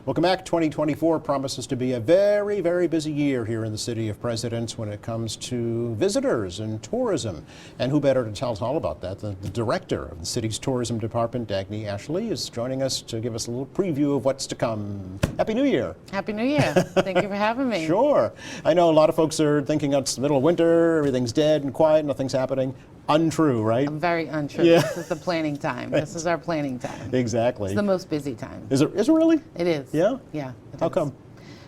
Welcome back. 2024 promises to be a very, very busy year here in the City of Presidents when it comes to visitors and tourism. And who better to tell us all about that than the director of the city's tourism department, Dagny Ashley, is joining us to give us a little preview of what's to come. Happy New Year. Happy New Year. Thank you for having me. Sure. I know a lot of folks are thinking it's the middle of winter, everything's dead and quiet, nothing's happening. Untrue, right? Very untrue. Yeah. This is the planning time. This is our planning time. Exactly. It's the most busy time. Is it really? It is. Yeah? Yeah. How come?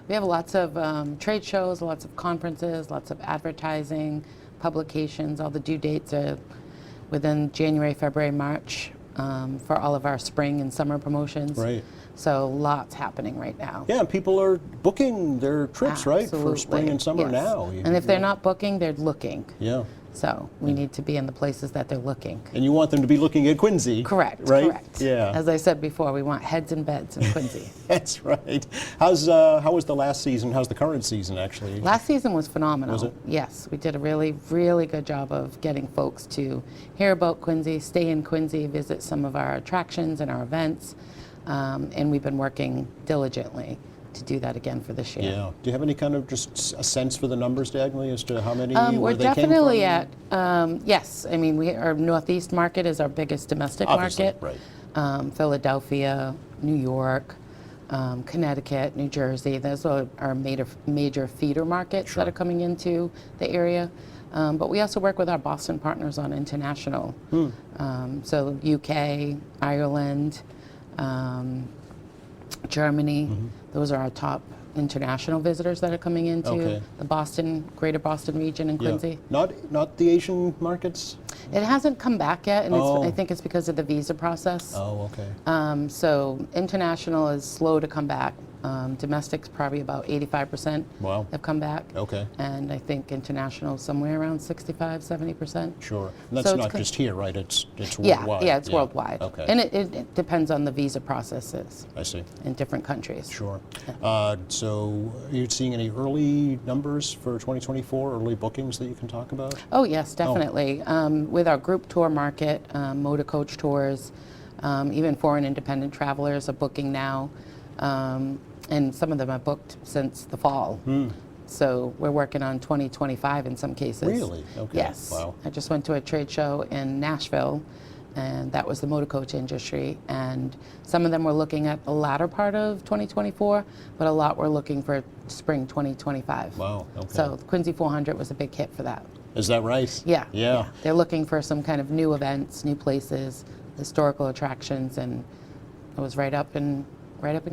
We have lots of trade shows, lots of conferences, lots of advertising, publications. All the due dates are within January, February, March for all of our spring and summer promotions. Right. So lots happening right now. Yeah, people are booking their trips, right? For spring and summer Yes. now. And if they're not booking, they're looking. Yeah. So we need to be in the places that they're looking. And you want them to be looking at Quincy. Correct, right? correct. Yeah. As I said before, we want heads and beds in Quincy. That's right. How was the last season? How's the current season, actually? Last season was phenomenal. Was it? Yes, we did a really, really good job of getting folks to hear about Quincy, stay in Quincy, visit some of our attractions and our events, and we've been working diligently to do that again for this year. Yeah. Do you have any kind of just a sense for the numbers, Dagny, as to how many We're where they definitely came from? at, yes, I mean, our Northeast market is our biggest domestic Obviously, market. right. Philadelphia, New York, Connecticut, New Jersey. Those are our major feeder markets Sure. that are coming into the area. But we also work with our Boston partners on international. So UK, Ireland, Germany. Those are our top international visitors that are coming into Okay. the greater Boston region in Yeah. Quincy. Not the Asian markets? It hasn't come back yet, and Oh. I think it's because of the visa process. Oh, okay. So international is slow to come back. Domestic's probably about 85% Wow. have come back. Okay. And I think international is somewhere around 65, 70%. Sure. And that's So it's not co- just here, right? It's Yeah, worldwide. yeah, it's worldwide. Okay. And it depends on the visa processes I see. in different countries. Sure. So are you seeing any early numbers for 2024, early bookings that you can talk about? Oh, yes, definitely. With our group tour market, motor coach tours, even foreign independent travelers are booking now. And some of them are booked since the fall. So we're working on 2025 in some cases. Really? Okay. Yes. Wow. I just went to a trade show in Nashville, and that was the motor coach industry. And some of them were looking at the latter part of 2024, but a lot were looking for spring 2025. Wow. Okay. So the Quincy 400 was a big hit for that. Is that right? Yeah. Yeah. They're looking for some kind of new events, new places, historical attractions, and it was right up in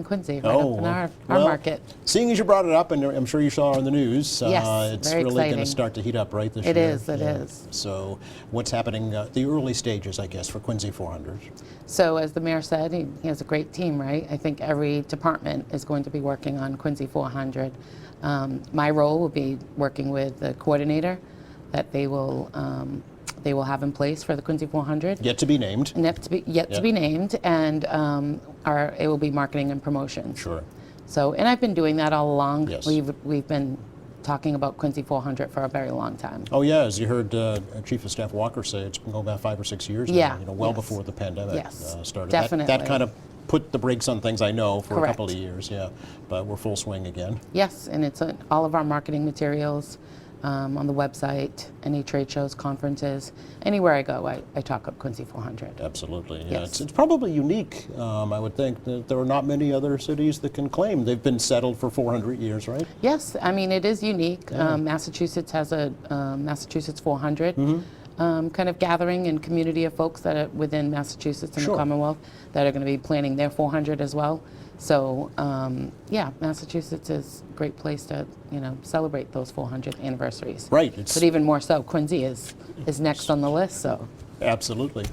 Quincy, right up in our well, market. Seeing as you brought it up, and I'm sure you saw on the news, Yes, it's very really going to exciting. start to heat up right this It year. is, it is. So what's happening, the early stages, I guess, for Quincy 400? So as the mayor said, he has a great team, right? I think every department is going to be working on Quincy 400. My role will be working with the coordinator that they will have in place for the Quincy 400. Yet to be named. Yet to be named, and it will be marketing and promotions. Sure. So, and I've been doing that all along. Yes. We've been talking about Quincy 400 for a very long time. Oh yeah, as you heard Chief of Staff Walker say, it's been going back 5 or 6 years Yeah, now, well yes. before the pandemic Yes, started. definitely. That kind of put the brakes on things, I know, for a Correct. couple of years, yeah. But we're full swing again. Yes, and it's all of our marketing materials on the website, any trade shows, conferences, anywhere I go, I talk up Quincy 400. Absolutely. Yeah. Yes. It's probably unique, I would think, that there are not many other cities that can claim they've been settled for 400 years, right? Yes, I mean, it is unique. Massachusetts has a Massachusetts 400 kind of gathering and community of folks that are within Massachusetts and Sure. the Commonwealth that are going to be planning their 400 as well. So, yeah, Massachusetts is a great place to, celebrate those 400th anniversaries. Right. But even more so, Quincy is next on the list, so. Absolutely.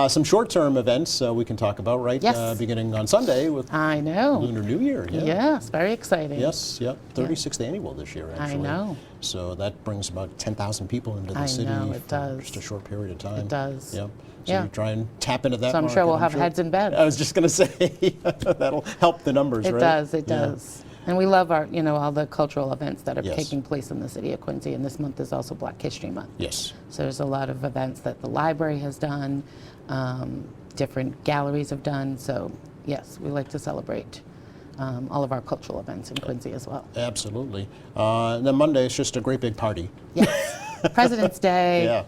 Some short-term events we can talk about, right? Yes. Beginning on Sunday with I know. Lunar New Year. Yeah. Yes, very exciting. Yes, yep. 36th annual this year, I actually. know. So that brings about 10,000 people into the I city know, it for does. just a short period of time. It does. Yep. So Yeah. you try and tap into that So I'm market, sure we'll have heads in bed. I was just going to say, that'll help the numbers, It right? does, it Yeah. does. And we love our, all the cultural events that are Yes. taking place in the city of Quincy. And this month is also Black History Month. Yes. So there's a lot of events that the library has done, different galleries have done. So yes, we like to celebrate all of our cultural events in Quincy as well. Absolutely. And then Monday is just a great big party. Yes, President's Day. Yeah.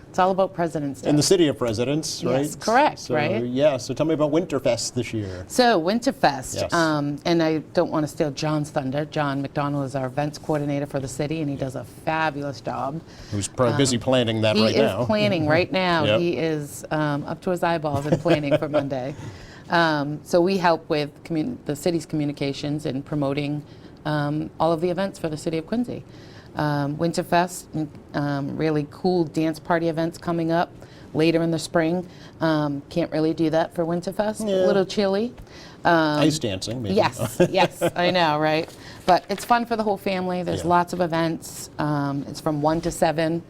It's all about President's Day. In the City of Presidents, right? Yes, correct, So, right? Yeah, so tell me about Winterfest this year. So Winterfest, Yes. and I don't want to steal John's thunder. John McDonald is our events coordinator for the city, and he does a fabulous job. Who's probably busy planning that He right now. is planning right now. Yep. He is up to his eyeballs in planning for Monday. So we help with the city's communications and promoting all of the events for the city of Quincy. Winterfest, really cool dance party events coming up later in the spring. Can't really do that for Winterfest. Yeah. A little chilly. Ice dancing, maybe. Yes, yes, I know, right? But it's fun for the whole family. There's Yeah. lots of events. It's from 1 to 7.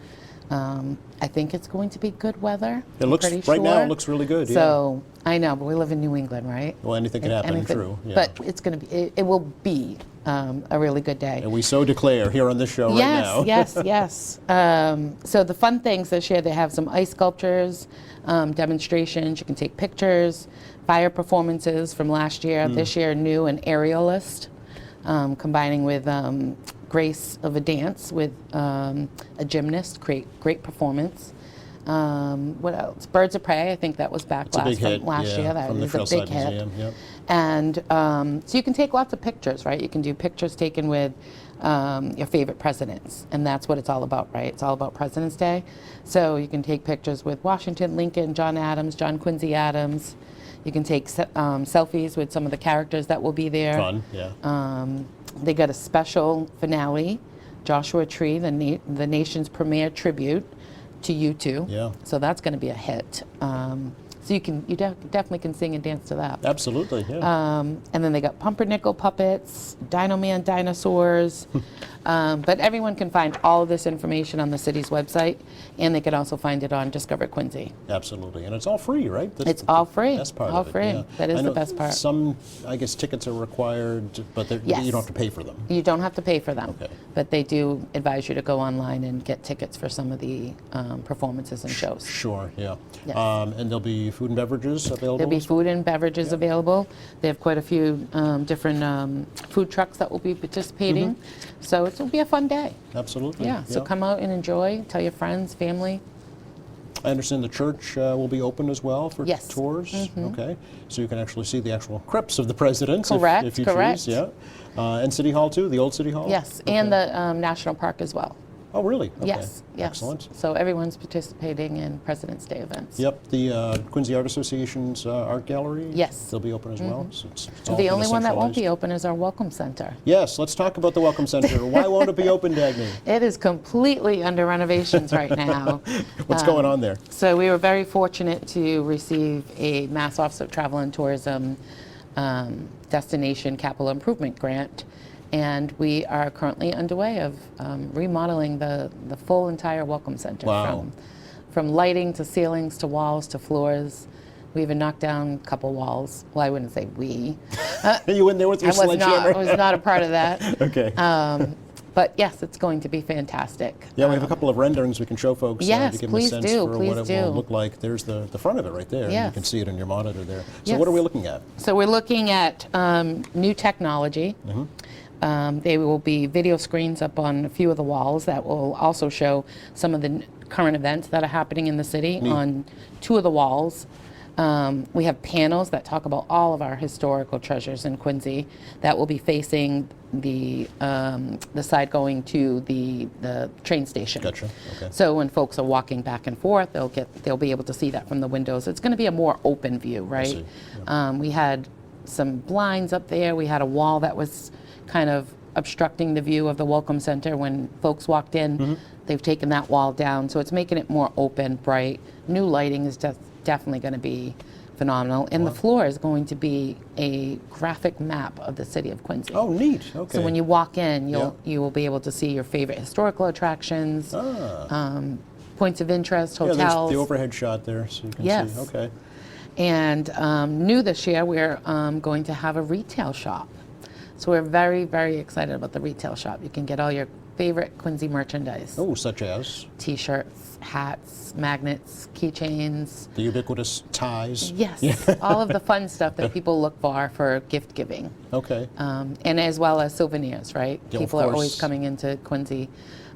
I think it's going to be good weather. It looks, I'm pretty right now, sure. it looks really good, yeah. So I know, but we live in New England, right? Well, anything can happen, true. Yeah. But it's going to be. It will be a really good day. And we so declare here on this show right now. Yes, yes, yes. So the fun things this year, they have some ice sculptures, demonstrations. You can take pictures, fire performances from last year. This year, new an aerialist, combining with grace of a dance with a gymnast. Great performance. What else? Birds of Prey. I think that was back It's a big hit, last yeah, year. That from the was a big Trailside hit. Museum, yep. And so you can take lots of pictures, right? You can do pictures taken with your favorite presidents, and that's what it's all about, right? It's all about President's Day. So you can take pictures with Washington, Lincoln, John Adams, John Quincy Adams. You can take selfies with some of the characters that will be there. Fun, yeah. They got a special finale, Joshua Tree, the nation's premier tribute to U2. Yeah. So that's going to be a hit. So you definitely can sing and dance to that. Absolutely, yeah. And then they got pumpernickel puppets, Dino Man dinosaurs. But everyone can find all of this information on the city's website, and they can also find it on Discover Quincy. Absolutely. And it's all free, right? That's It's all free. Best part All of it, free. yeah. That is I the know best part. Some, I guess, tickets are required, but Yes. you don't have to pay for them. You don't have to pay for them, Okay. but they do advise you to go online and get tickets for some of the performances and shows. Sure, yeah. Yes. And there'll be food and beverages available? There'll be as well? food and beverages available. They have quite a few different food trucks that will be participating. Mm-hmm. So it'll be a fun day. Absolutely. Yeah, so come out and enjoy. Tell your friends, family. I understand the church will be open as well for Yes. tours. Okay, so you can actually see the actual crypts of the presidents Correct, if you correct. choose. Yeah, and City Hall too, the old City Hall. Yes, Okay. and the National Park as well. Oh, really? Okay. Yes, yes. Excellent. So everyone's participating in President's Day events. Yep, the Quincy Art Association's art gallery. Yes. they'll be open as well. So it's all The kinda only one that won't be centralized. open is our Welcome Center. Yes, let's talk about the Welcome Center. Why won't it be open, Dagny? It is completely under renovations right now. What's going on there? So we were very fortunate to receive a Mass Office of Travel and Tourism Destination Capital Improvement Grant, and we are currently underway of remodeling the full entire Welcome Center. Wow. From lighting to ceilings to walls to floors. We even knocked down a couple walls. Well, I wouldn't say we. Are you in there with your I sledgehammer? was not a part of that. Okay. But yes, it's going to be fantastic. Yeah, we have a couple of renderings we can show folks Yes, to give please them a sense do, for please what it will do. look like. There's the front of it right there. And you Yes. can see it on your monitor there. So Yes. what are we looking at? So we're looking at new technology. There will be video screens up on a few of the walls that will also show some of the current events that are happening in the city on 2 of the walls. We have panels that talk about all of our historical treasures in Quincy that will be facing the side going to the train station. Gotcha. Okay. So when folks are walking back and forth, they'll be able to see that from the windows. It's going to be a more open view, right? see. We had some blinds up there. We had a wall that was kind of obstructing the view of the Welcome Center when folks walked in. They've taken that wall down, so it's making it more open, bright. New lighting is definitely going to be phenomenal, and the floor is going to be a graphic map of the city of Quincy. Oh, neat. Okay. So when you walk in, Yeah. you will be able to see your favorite historical attractions, points of interest, yeah, hotels. there's the overhead shot there, so you can Yes. see. Okay. And new this year, we're going to have a retail shop. So we're very, very excited about the retail shop. You can get all your favorite Quincy merchandise. Oh, such as T-shirts, hats, magnets, keychains. the ubiquitous ties. Yes, all of the fun stuff that people look for gift giving. Okay. And as well as souvenirs, right? Yeah, of People are always course. coming into Quincy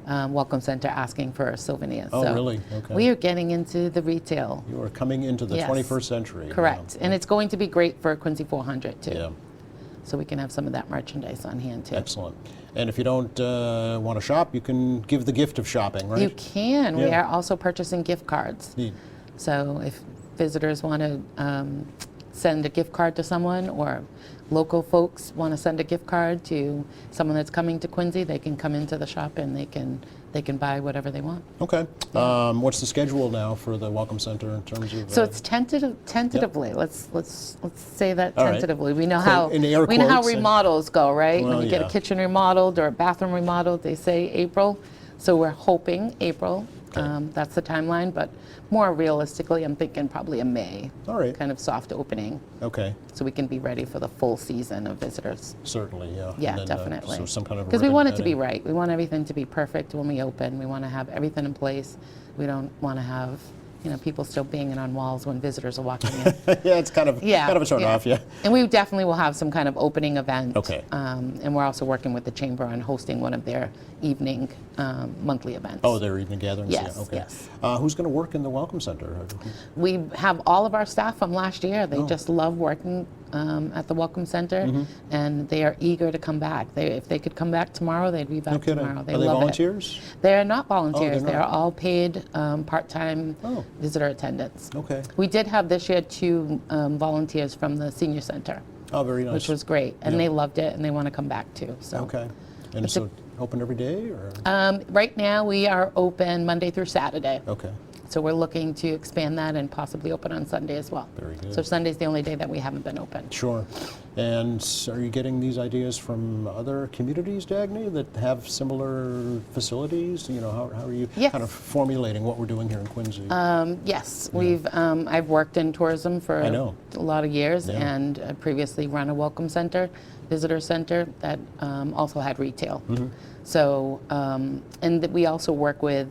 Welcome Center asking for souvenirs. Oh, so really? Okay. we are getting into the retail. You are coming into the Yes. 21st century. Correct. And it's going to be great for Quincy 400 too. Yeah. So we can have some of that merchandise on hand too. Excellent. And if you don't want to shop, you can give the gift of shopping, right? You can. We Yeah. are also purchasing gift cards. Neat. So if visitors want to send a gift card to someone, or local folks want to send a gift card to someone that's coming to Quincy, they can come into the shop and they can buy whatever they want. Okay. What's the schedule now for the Welcome Center in terms of? So it's tentatively. Let's say that All right. tentatively. We know So how in air we know how quotes, remodels go, right? Well, When you get yeah. a kitchen remodeled or a bathroom remodeled, they say April. So we're hoping April. Okay. That's the timeline, but more realistically, I'm thinking probably a May All right. kind of soft opening, Okay. so we can be ready for the full season of visitors. Certainly, yeah. Yeah, And then, definitely. so some kind of Because we ribbon want it to be cutting. right. We want everything to be perfect when we open. We want to have everything in place. We don't want to have, people still banging on walls when visitors are walking in. Yeah, it's kind of a turn off, yeah. And we definitely will have some kind of opening event. Okay. And we're also working with the chamber on hosting one of their evening monthly events. Oh, their evening gatherings. Yes, Yeah. Okay. yes. Who's going to work in the Welcome Center? We have all of our staff from last year. They Oh. just love working at the Welcome Center, Mm-hmm. and they are eager to come back. If they could come back tomorrow, they'd be No back kidding. tomorrow. They Are they love volunteers? it. They're not volunteers. they're They're not. all paid part-time Oh. visitor attendants. Okay. We did have this year 2 volunteers from the senior center, Oh, very nice. which was great, and Yeah. they loved it, and they want to come back too. So. Okay. And It's so open every day, or? Right now, we are open Monday through Saturday. Okay. So we're looking to expand that and possibly open on Sunday as well. Very good. So Sunday's the only day that we haven't been open. Sure. And are you getting these ideas from other communities, Dagny, that have similar facilities? How are you Yes. kind of formulating what we're doing here in Quincy? Yes, I've worked in tourism for I know. a lot of years, Yeah. and previously run a welcome center, visitor center that also had retail. Mm-hmm. So, and we also work with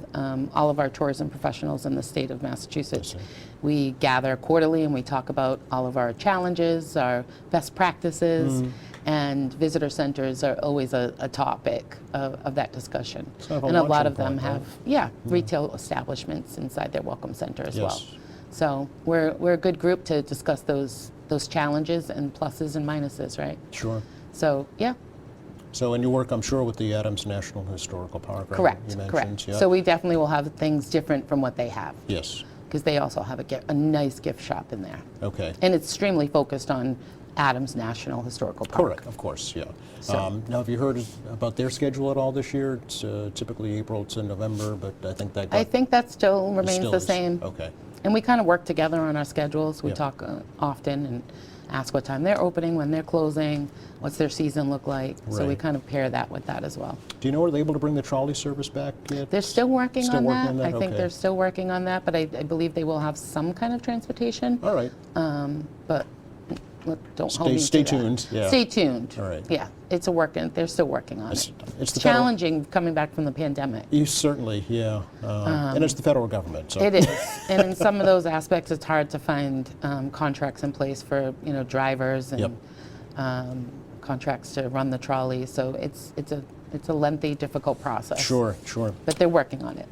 all of our tourism professionals in the state of Massachusetts. I see. We gather quarterly and we talk about all of our challenges, our best practices, and visitor centers are always a topic of that discussion. Sort of a And a lot launching of them point, right? have, retail establishments inside their welcome center as well. Yes. So we're a good group to discuss those challenges and pluses and minuses, right? Sure. So, yeah. So, and you work, I'm sure, with the Adams National Historical Park, right? Correct, You mentioned, correct. yeah. So we definitely will have things different from what they have, Yes. because they also have a nice gift shop in there. Okay. And it's extremely focused on Adams National Historical Park. Correct, of course, yeah. So- Now, have you heard about their schedule at all this year? It's typically April to November, but I think that I think that still remains still the is. same. Okay. And we kind of work together on our schedules. We Yeah. talk often and ask what time they're opening, when they're closing, what's their season look like. So we Right. kind of pair that with that as well. Do you know, are they able to bring the trolley service back yet? They're still working Still on working that. on that? I think Okay. they're still working on that, but I believe they will have some kind of transportation. All right. But don't hold me to Stay that. tuned, yeah. Stay tuned. All right. Yeah, they're still working on it. It's the federal- Challenging coming back from the pandemic. You certainly, yeah. And it's the federal government, so. It is, and in some of those aspects, it's hard to find contracts in place for drivers and Yep. contracts to run the trolley. So it's a lengthy, difficult process. Sure, sure. But they're working on it.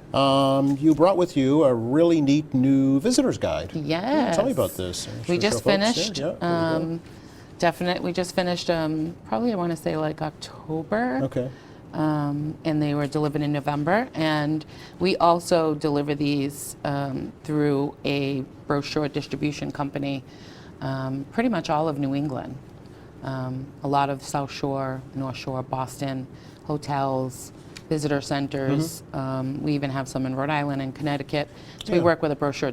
You brought with you a really neat new visitor's guide. Yes. Yeah, tell me about this. We just Show folks. finished. Yeah, there you We just finished. Probably I want to say like October. go. Okay. And they were delivered in November. And we also deliver these through a brochure distribution company, pretty much all of New England. A lot of South Shore, North Shore, Boston, hotels, visitor centers. We even have some in Rhode Island and Connecticut. So we Yeah. work with a brochure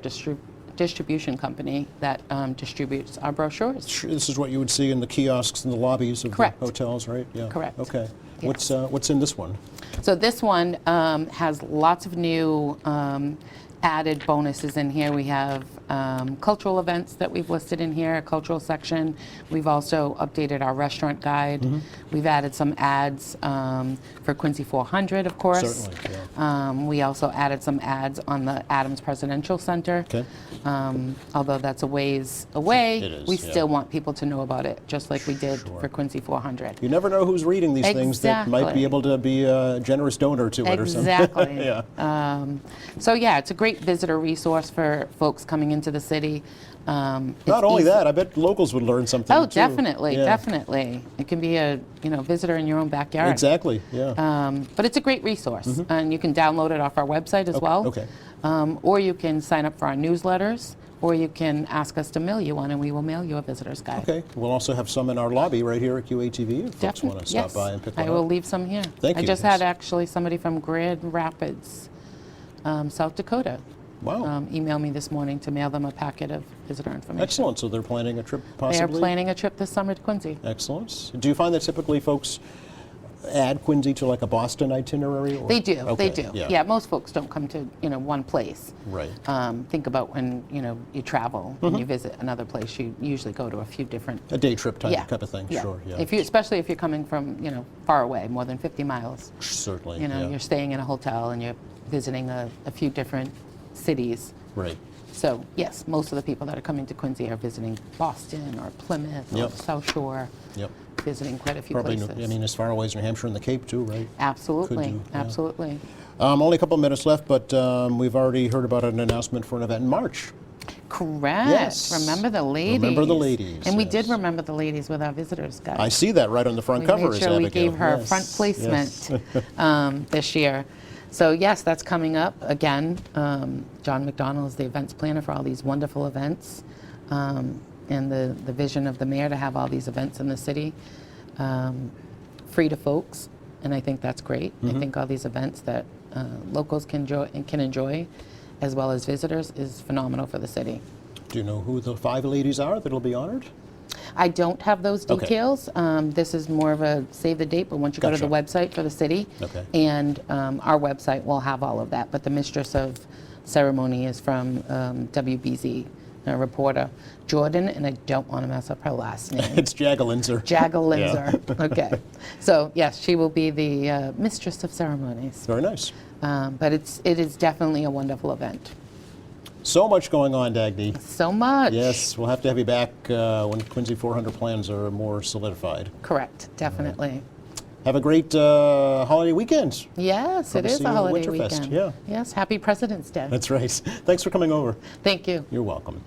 distribution company that distributes our brochures. This is what you would see in the kiosks and the lobbies of Correct. the hotels, right? Yeah. Correct. Okay. Yes. What's in this one? So this one has lots of new added bonuses in here. We have cultural events that we've listed in here, a cultural section. We've also updated our restaurant guide. Mm-hmm. We've added some ads for Quincy 400, of course. Certainly, yeah. We also added some ads on the Adams Presidential Center. Okay. Although that's a ways away, It is, we yeah. still want people to know about it, just like we did Sure. for Quincy 400. You never know who's reading these things that might Exactly. be able to be a generous donor to it or something. Exactly. Yeah. So yeah, it's a great visitor resource for folks coming into the city. It's Not only easy- that, I bet locals would learn something Oh, too. definitely, Yeah. definitely. It can be a visitor in your own backyard. Exactly, yeah. But it's a great resource, and you can download it off our website as well. okay. Or you can sign up for our newsletters, or you can ask us to mail you one, and we will mail you a visitor's guide. Okay, we'll also have some in our lobby right here at QATV if folks want to stop Yes, by and pick I one will up. leave some here. Thank I you, just yes. had actually somebody from Grand Rapids, South Dakota, Wow, email me this morning to mail them a packet of visitor information. excellent. So they're planning a trip They possibly? are planning a trip this summer to Quincy. Excellent. Do you find that typically folks add Quincy to like a Boston itinerary? Or? They do, Okay, they do. Yeah. Yeah, most folks don't come to, one place. Right. Think about when, you travel and you visit another place, you usually go to a few different. A day trip type Yeah. of thing, yeah. sure. Yeah. Especially if you're coming from, far away, more than 50 miles. Certainly. You're yeah. staying in a hotel and you're visiting a few different cities. Right. So yes, most of the people that are coming to Quincy are visiting Boston or Plymouth or Yep. South Shore, Yep. visiting quite a few Probably, places. as far away as New Hampshire and the Cape too, right? Absolutely, Could do, yeah. absolutely. Only a couple minutes left, but we've already heard about an announcement for an event in March. Correct. Yes. Remember the ladies. Remember the ladies, And we yes. did remember the ladies with our visitors guide. I see that right on the front We cover made is sure we Abigail. gave her Yes, front placement yes. this year. So yes, that's coming up again. John McDonnell is the events planner for all these wonderful events, and the vision of the mayor to have all these events in the city, free to folks, and I think that's great. Mm-hmm. I think all these events that locals can enjoy, as well as visitors, is phenomenal for the city. Do you know who the 5 ladies are that'll be honored? I don't have those Okay. details. This is more of a save the date, but once you go to the Gotcha. website for the city, Okay. and our website will have all of that. But the mistress of ceremony is from WBZ, a reporter, Jordan, and I don't want to mess up her last name. It's Jagalinzer. Jagalinzer. Okay. So yes, she will be the mistress of ceremonies. Very nice. But it is definitely a wonderful event. So much going on, Dagny. So much. Yes, we'll have to have you back when Quincy 400 plans are more solidified. Correct. Definitely. Have a great holiday weekend. Yes, Hope it to is see a you at holiday Winterfest, weekend. yeah. Yes, happy President's Day. That's right. Thanks for coming over. Thank you. You're welcome.